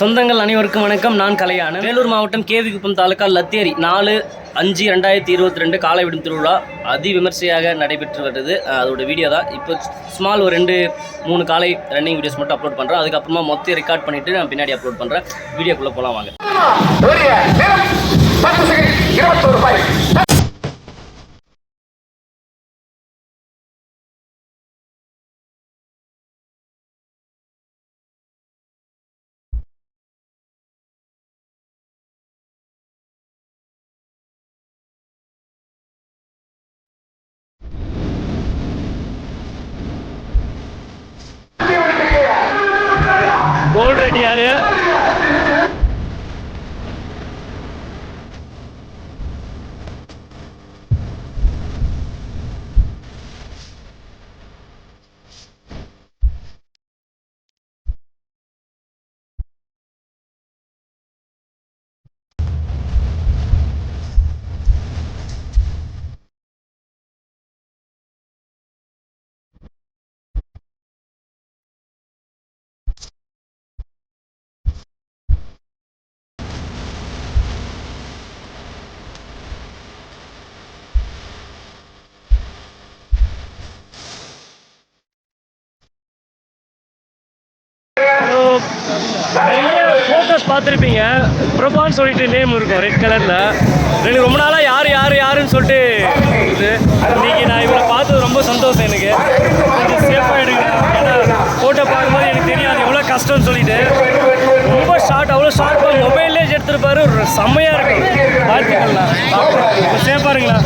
சொந்தங்கள் அனைவருக்கும் வணக்கம். நான் கலையான வேலூர் மாவட்டம் கேவிக்குப்பம் தாலுக்கா லத்தேரி 4/5/2022 காலை விடும் திருவிழா அதி விமர்சையாக நடைபெற்று வருது. அதோட வீடியோ தான் இப்போ ஸ்மால் ஒரு 2-3 காலை ரன்னிங் வீடியோஸ் மட்டும் அப்லோட் பண்ணுறேன். அதுக்கப்புறமா மொத்தம் ரெக்கார்ட் பண்ணிவிட்டு நான் பின்னாடி அப்லோட் பண்ணுறேன். வீடியோக்குள்ளே போகலாம் வாங்க. கோல் ரெடி யாரு? ஃபோட்டோஸ் பார்த்துருப்பீங்க. பிரபான்னு சொல்லிட்டு நேம் இருக்கும் ரெட் கலரில். எனக்கு ரொம்ப நாளாக யாருன்னு சொல்லிட்டு இது இன்றைக்கி நான் இவரை பார்த்தது ரொம்ப சந்தோஷம். எனக்கு கொஞ்சம் சேஃபாக எடுங்க. ஏன்னா ஃபோட்டோ பார்க்கும்போது எனக்கு தெரியாது எவ்வளோ கஷ்டம்னு சொல்லிட்டு. ரொம்ப அவ்வளோ ஷார்ப்பாக மொபைல்லே எடுத்துருப்பாரு. செம்மையாக இருக்கும். பார்த்துக்கலாம். சேஃபாக இருங்களா?